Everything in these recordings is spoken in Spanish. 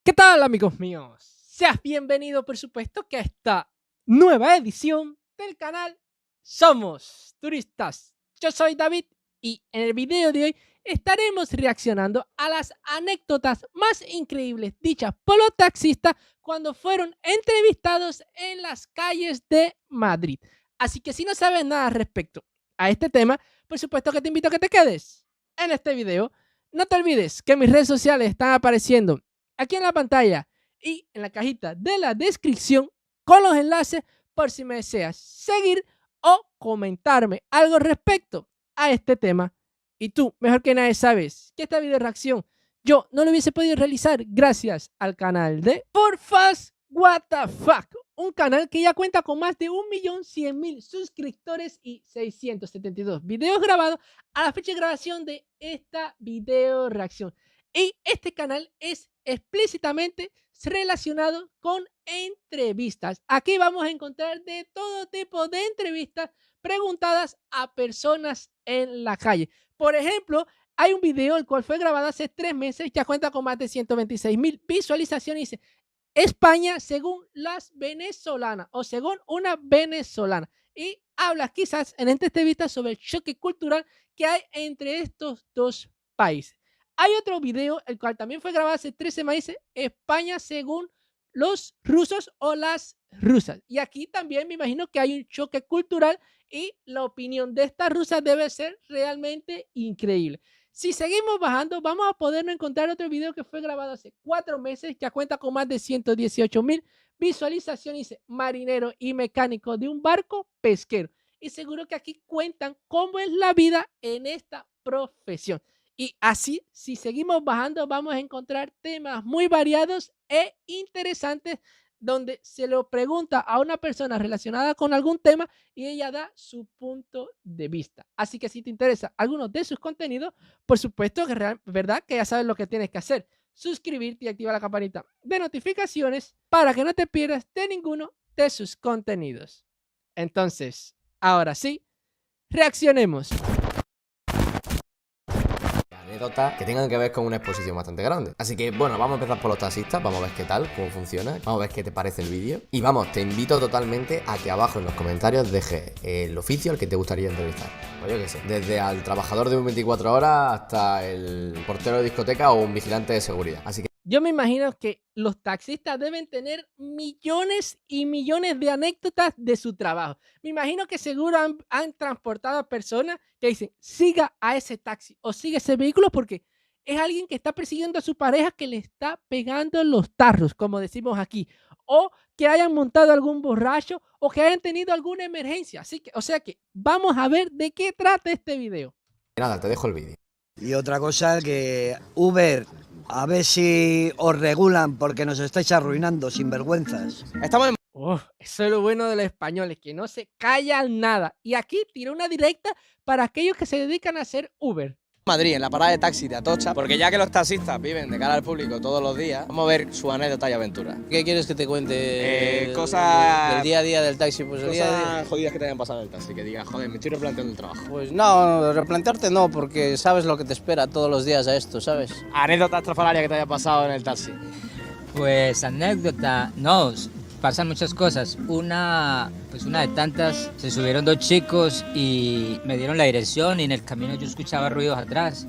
¿Qué tal, amigos míos? Seas bienvenido, por supuesto, que a esta nueva edición del canal Somos Turistas. Yo soy David y en el video de hoy estaremos reaccionando a las anécdotas más increíbles dichas por los taxistas cuando fueron entrevistados en las calles de Madrid. Así que si no sabes nada respecto a este tema, por supuesto que te invito a que te quedes en este video. No te olvides que mis redes sociales están apareciendo aquí en la pantalla y en la cajita de la descripción con los enlaces por si me deseas seguir o comentarme algo respecto a este tema. Y tú, mejor que nadie, sabes que esta video reacción yo no lo hubiese podido realizar gracias al canal de Porfas What the Fuck, un canal que ya cuenta con más de 1.100.000 suscriptores y 672 videos grabados a la fecha de grabación de esta video reacción. Y este canal es explícitamente relacionado con entrevistas. Aquí vamos a encontrar de todo tipo de entrevistas preguntadas a personas en la calle. Por ejemplo, hay un video el cual fue grabado hace 3 meses, ya cuenta con más de 126.000 visualizaciones. Dice España según las venezolanas o según una venezolana. Y habla quizás en esta entrevista sobre el choque cultural que hay entre estos dos países. Hay otro video, el cual también fue grabado hace 3 semanas, dice España según los rusos o las rusas. Y aquí también me imagino que hay un choque cultural y la opinión de estas rusas debe ser realmente increíble. Si seguimos bajando, vamos a poder encontrar otro video que fue grabado hace 4 meses, ya cuenta con más de 118.000 visualizaciones, dice marinero y mecánico de un barco pesquero. Y seguro que aquí cuentan cómo es la vida en esta profesión. Y así, si seguimos bajando, vamos a encontrar temas muy variados e interesantes donde se lo pregunta a una persona relacionada con algún tema y ella da su punto de vista. Así que si te interesa alguno de sus contenidos, por supuesto que verdad que ya sabes lo que tienes que hacer. Suscribirte y activar la campanita de notificaciones para que no te pierdas de ninguno de sus contenidos. Entonces, ahora sí, reaccionemos. Anécdotas que tengan que ver con una exposición bastante grande. Así que bueno, vamos a empezar por los taxistas, vamos a ver qué tal, cómo funciona, vamos a ver qué te parece el vídeo. Y vamos, te invito totalmente a que abajo en los comentarios dejes el oficio al que te gustaría entrevistar. Pues yo qué sé, desde al trabajador de un 24 horas hasta el portero de discoteca o un vigilante de seguridad. Así que yo me imagino que los taxistas deben tener millones y millones de anécdotas de su trabajo. Me imagino que seguro han transportado a personas que dicen, siga a ese taxi o siga ese vehículo porque es alguien que está persiguiendo a su pareja que le está pegando los tarros, como decimos aquí. O que hayan montado algún borracho o que hayan tenido alguna emergencia. Así que, o sea que vamos a ver de qué trata este video. nada, te dejo el vídeo. Y otra cosa que Uber, a ver si os regulan porque nos estáis arruinando, sinvergüenzas. Estamos en Eso es lo bueno de los españoles, que no se callan nada. Y aquí tiro una directa para aquellos que se dedican a hacer Uber. Madrid, en la parada de taxi de Atocha, porque ya que los taxistas viven de cara al público todos los días, vamos a ver su anécdota y aventura. ¿Qué quieres que te cuente? Cosas Del día a día del taxi. Pues el día a día. Cosas jodidas que te hayan pasado en el taxi, que digas, joder, me estoy replanteando el trabajo. Pues no, replantearte no, porque sabes lo que te espera todos los días a esto, ¿sabes? Anécdota estrafalaria que te haya pasado en el taxi. Pues anécdota, no, pasan muchas cosas. Una de tantas, se subieron 2 chicos y me dieron la dirección y en el camino yo escuchaba ruidos atrás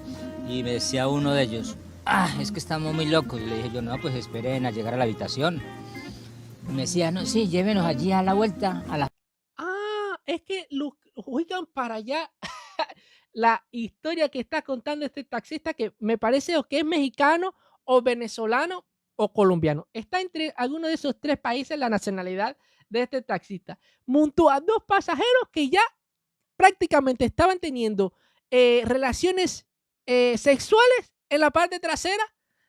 y me decía uno de ellos, es que estamos muy locos. Y le dije yo, no, pues esperen a llegar a la habitación. Y me decía, no, sí, llévenos allí a la vuelta, a la... Es que oigan para allá la historia que está contando este taxista que me parece o que es mexicano o venezolano o colombiano. Está entre alguno de esos 3 países la nacionalidad de este taxista. Montó a 2 pasajeros que ya prácticamente estaban teniendo relaciones sexuales en la parte trasera.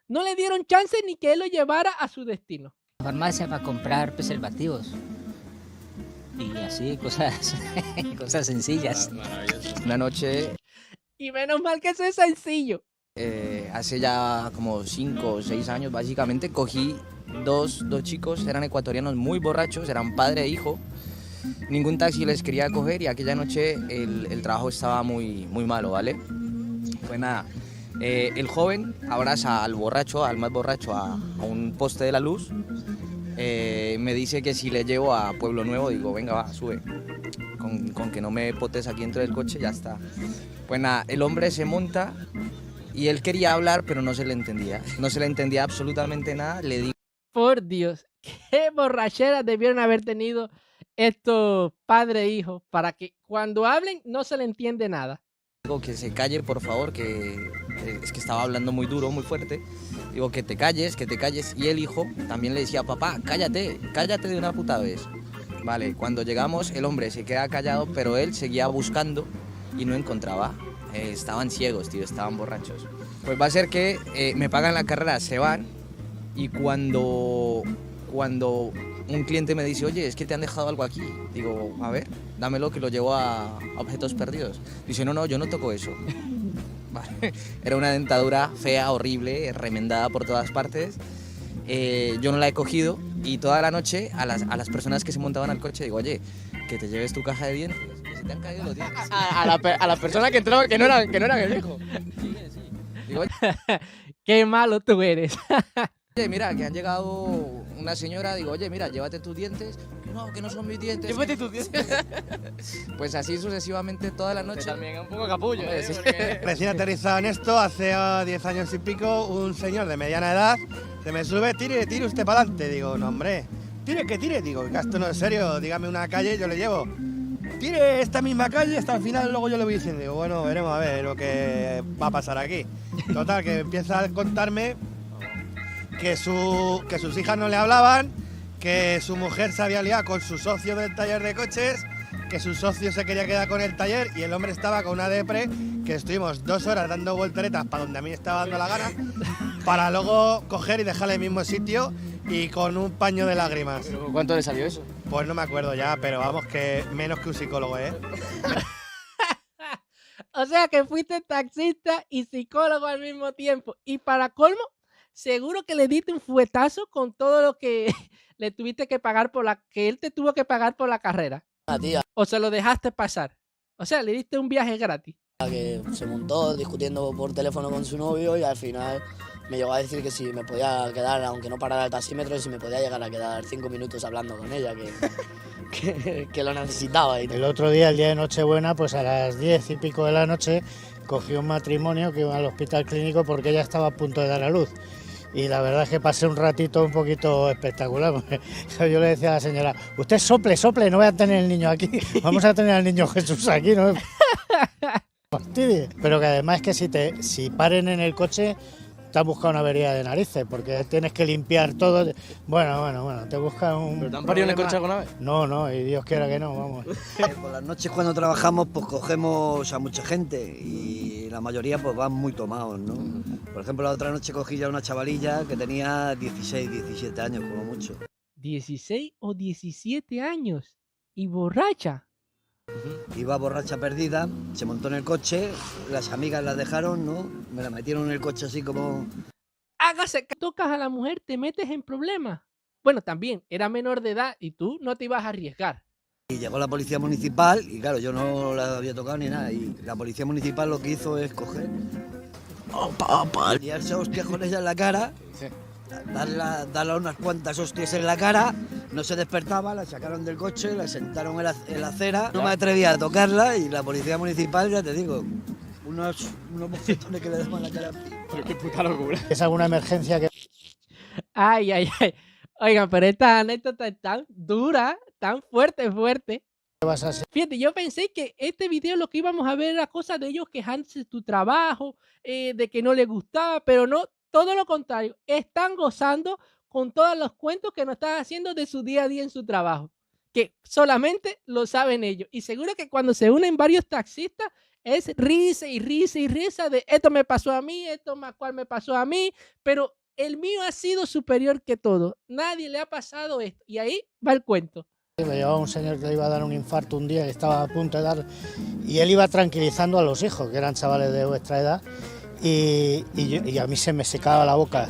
No le dieron chance ni que él lo llevara a su destino. farmacia para comprar preservativos. Y así, cosas, cosas sencillas. Una noche, Y menos mal que eso es sencillo. hace ya como 5 o 6 años, básicamente, cogí dos chicos, eran ecuatorianos muy borrachos, eran padre e hijo. Ningún taxi les quería coger y aquella noche el trabajo estaba muy malo, ¿vale? Pues nada, El joven abraza al borracho, al más borracho, a un poste de la luz. Me dice que si le llevo a Pueblo Nuevo, digo, venga, va, sube. Con que no me potes aquí dentro del coche, ya está. Pues nada, el hombre se monta y él quería hablar, pero no se le entendía. No se le entendía absolutamente nada. Le digo Por Dios, qué borracheras debieron haber tenido estos padre e hijos para que cuando hablen no se le entiende nada. que se calle, por favor, que es que estaba hablando muy duro, muy fuerte. Digo, que te calles, que te calles. Y el hijo también le decía, papá, cállate, cállate de una puta vez. Vale, cuando llegamos, el hombre se queda callado, pero él seguía buscando y no encontraba. Estaban ciegos, tío, estaban borrachos. Pues va a ser que me pagan la carrera, se van, y cuando un cliente me dice, oye, es que te han dejado algo aquí. Digo, a ver, dámelo que lo llevo a objetos perdidos. Dice, no, yo no toco eso. Vale. Era una dentadura fea, horrible, remendada por todas partes. Yo no la he cogido y toda la noche a las personas que se montaban al coche digo, oye, que te lleves tu caja de dientes, que se te han caído los dientes. A las personas que entraban que no eran el hijo. Sí. Digo, Qué malo tú eres. oye, mira, que han llegado una señora, digo, oye, mira, llévate tus dientes. Que no son mis dientes. Llévate tus dientes. Pues así sucesivamente toda la noche. También es un poco capullo, Sí. Recién aterrizado en esto, hace 10 años y pico, un señor de mediana edad se me sube, tire usted para adelante. Digo, no hombre, tire. Digo, esto no es serio, dígame una calle, yo le llevo. Tire esta misma calle hasta el final, luego yo le voy diciendo. Digo, bueno, veremos a ver lo que va a pasar aquí. Total, que empieza a contarme que sus hijas no le hablaban, que su mujer se había liado con su socio del taller de coches, que su socio se quería quedar con el taller y el hombre estaba con una depre, que estuvimos 2 horas dando volteretas para donde a mí estaba dando la gana, para luego coger y dejarle el mismo sitio y con un paño de lágrimas. ¿Pero cuánto le salió eso? Pues no me acuerdo ya, pero vamos, que menos que un psicólogo, ¿eh? O sea que fuiste taxista y psicólogo al mismo tiempo. Y para colmo, seguro que le diste un fuetazo con todo lo que le tuviste que pagar que él te tuvo que pagar por la carrera. Tía, O se lo dejaste pasar. O sea, le diste un viaje gratis. que se montó discutiendo por teléfono con su novio y al final me llegó a decir que si me podía quedar, aunque no parara el taxímetro, si me podía llegar a quedar 5 minutos hablando con ella, que lo necesitaba. Y el otro día, el día de Nochebuena, pues a las 10 y pico de la noche, cogí un matrimonio que iba al hospital clínico porque ella estaba a punto de dar a luz. Y la verdad es que pasé un ratito un poquito espectacular. Porque yo le decía a la señora, usted sople, no voy a tener el niño aquí, vamos a tener al niño Jesús aquí, ¿no? Pero que además es que si paren en el coche, te han buscado una avería de narices, porque tienes que limpiar todo. Bueno, te buscan un... ¿Pero te han parido en el coche alguna vez? No, y Dios quiera que no, vamos. Por las noches cuando trabajamos pues cogemos a mucha gente y la mayoría pues van muy tomados, ¿no? Por ejemplo, la otra noche cogí ya una chavalilla que tenía 16, 17 años como mucho. 16 o 17 años. Y borracha. Iba borracha perdida, se montó en el coche, las amigas la dejaron, ¿no? Me la metieron en el coche así como... Hágase que tocas a la mujer, te metes en problemas. Bueno, también, era menor de edad y tú no te ibas a arriesgar. Y llegó la policía municipal y claro, yo no la había tocado ni nada. Y la policía municipal lo que hizo es coger... liarse a hostias con ella en la cara, darle unas cuantas hostias en la cara, no se despertaba, la sacaron del coche, la sentaron en la acera, no me atrevía a tocarla y la policía municipal, ya te digo, unos bofetones que le daban la cara. Pero qué puta locura. ¿Es alguna emergencia que...? Ay. Oigan, pero esta anécdota es tan dura, tan fuerte. vas a hacer? Fíjate, yo pensé que este video lo que íbamos a ver era cosas de ellos quejándose de tu trabajo, de que no les gustaba, pero no, todo lo contrario. Están gozando con todos los cuentos que nos están haciendo de su día a día en su trabajo, que solamente lo saben ellos. Y seguro que cuando se unen varios taxistas, es risa y risa de esto me pasó a mí, esto más cual me pasó a mí, pero el mío ha sido superior que todo. Nadie le ha pasado esto. Y ahí va el cuento. Me llevaba un señor que le iba a dar un infarto un día, que estaba a punto de dar, y él iba tranquilizando a los hijos, que eran chavales de vuestra edad, y a mí se me secaba la boca,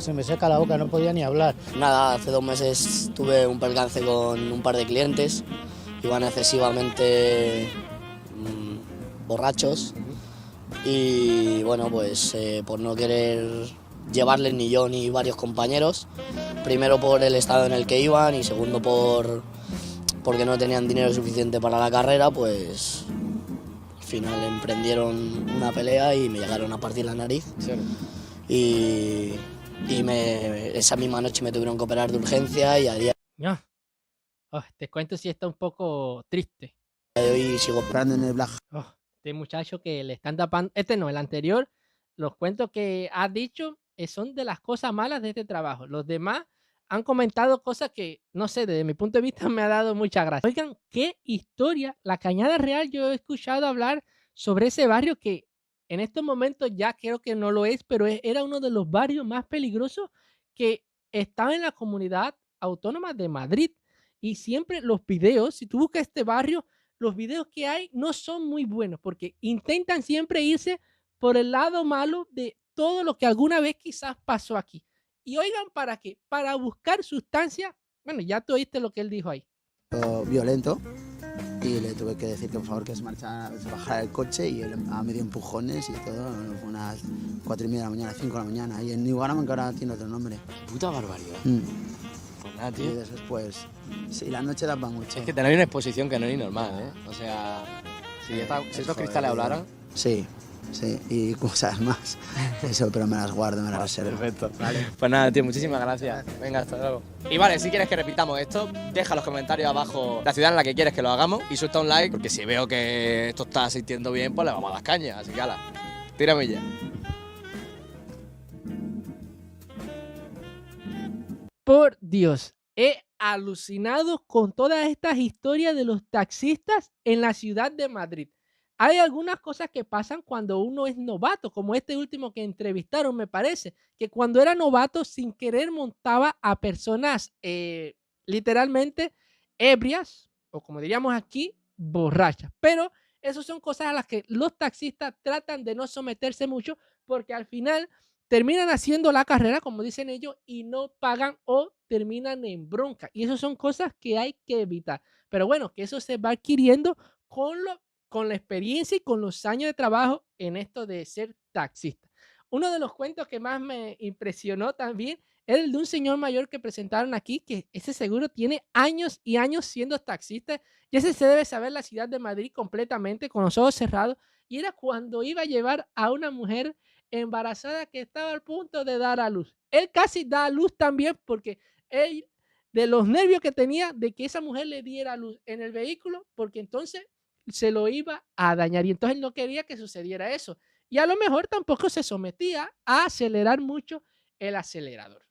no podía ni hablar. nada, hace 2 meses tuve un percance con un par de clientes, iban excesivamente borrachos Y bueno, pues por no querer llevarles ni yo ni varios compañeros, primero por el estado en el que iban y segundo porque no tenían dinero suficiente para la carrera, pues al final emprendieron una pelea y me llegaron a partir la nariz. Y esa misma noche me tuvieron que operar de urgencia y a día No. Te cuento si está un poco triste. de hoy sigo operando en el Black. Este muchacho que le están tapando, no, el anterior, los cuentos que has dicho son de las cosas malas de este trabajo. Los demás han comentado cosas que, no sé, desde mi punto de vista me ha dado mucha gracia. Oigan, qué historia. La Cañada Real, yo he escuchado hablar sobre ese barrio que en estos momentos ya creo que no lo es, pero era uno de los barrios más peligrosos que estaba en la comunidad autónoma de Madrid. Y siempre los videos, si tú buscas este barrio, los videos que hay no son muy buenos porque intentan siempre irse por el lado malo de todo lo que alguna vez quizás pasó aquí. Y oigan, ¿para qué? Para buscar sustancias. Bueno, ya tú oíste lo que él dijo ahí. Violento, y le tuve que decir que por favor que se bajara el coche y él a medio empujones y todo. Fue unas 4:30 de la mañana, 5 de la mañana. Y en New Garaman, que ahora tiene otro nombre. Puta barbaridad. Pues nada, tío. Y después, pues, sí, la noche da para mucho. Es que tenéis una exposición que no es normal, ¿eh? O sea, si estos cristales hablaran... Sí, y cosas más. Eso, pero me las guardo, me las reservo. Perfecto. Vale. Pues nada, tío, muchísimas gracias. Venga, hasta luego. Y vale, si quieres que repitamos esto, deja los comentarios abajo la ciudad en la que quieres que lo hagamos y suelta un like, porque si veo que esto está asistiendo bien, pues le vamos a las cañas. Así que ala, tírame ya. Por Dios, he alucinado con todas estas historias de los taxistas en la ciudad de Madrid. Hay algunas cosas que pasan cuando uno es novato, como este último que entrevistaron, me parece, que cuando era novato sin querer montaba a personas literalmente ebrias, o como diríamos aquí, borrachas. Pero esas son cosas a las que los taxistas tratan de no someterse mucho porque al final terminan haciendo la carrera, como dicen ellos, y no pagan o terminan en bronca. Y esas son cosas que hay que evitar. Pero bueno, que eso se va adquiriendo con la experiencia y con los años de trabajo en esto de ser taxista. Uno de los cuentos que más me impresionó también es el de un señor mayor que presentaron aquí, que ese seguro tiene años y años siendo taxista, y ese se debe saber la ciudad de Madrid completamente, con los ojos cerrados, y era cuando iba a llevar a una mujer embarazada que estaba al punto de dar a luz. Él casi da a luz también porque él, de los nervios que tenía de que esa mujer le diera a luz en el vehículo, porque entonces se lo iba a dañar y entonces él no quería que sucediera eso. Y a lo mejor tampoco se sometía a acelerar mucho el acelerador.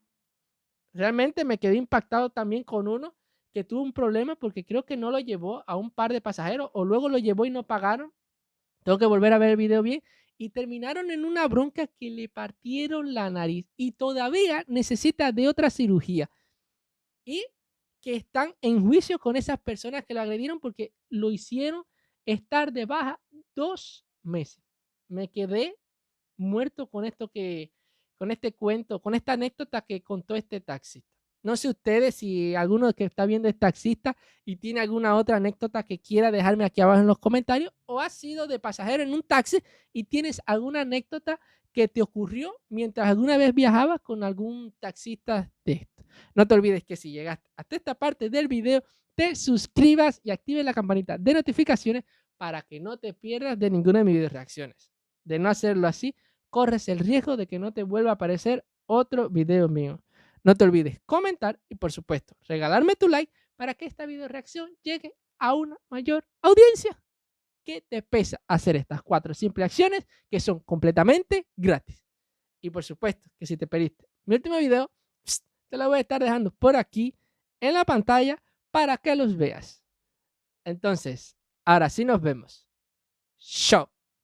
Realmente me quedé impactado también con uno que tuvo un problema porque creo que no lo llevó a un par de pasajeros o luego lo llevó y no pagaron. Tengo que volver a ver el video bien. Y terminaron en una bronca que le partieron la nariz y todavía necesita de otra cirugía. Y que están en juicio con esas personas que lo agredieron porque lo hicieron estar de baja 2 meses. Me quedé muerto con este cuento, con esta anécdota que contó este taxista. No sé ustedes si alguno que está viendo es taxista y tiene alguna otra anécdota que quiera dejarme aquí abajo en los comentarios, o has sido de pasajero en un taxi y tienes alguna anécdota que te ocurrió mientras alguna vez viajabas con algún taxista de esto. No te olvides que si llegaste hasta esta parte del video, te suscribas y actives la campanita de notificaciones para que no te pierdas de ninguna de mis video reacciones. De no hacerlo así, corres el riesgo de que no te vuelva a aparecer otro video mío. No te olvides comentar y, por supuesto, regalarme tu like para que esta video reacción llegue a una mayor audiencia. ¿Qué te pesa hacer estas 4 simples acciones que son completamente gratis? Y, por supuesto, que si te perdiste mi último video, te lo voy a estar dejando por aquí en la pantalla para que los veas. Entonces, ahora sí nos vemos. Chao.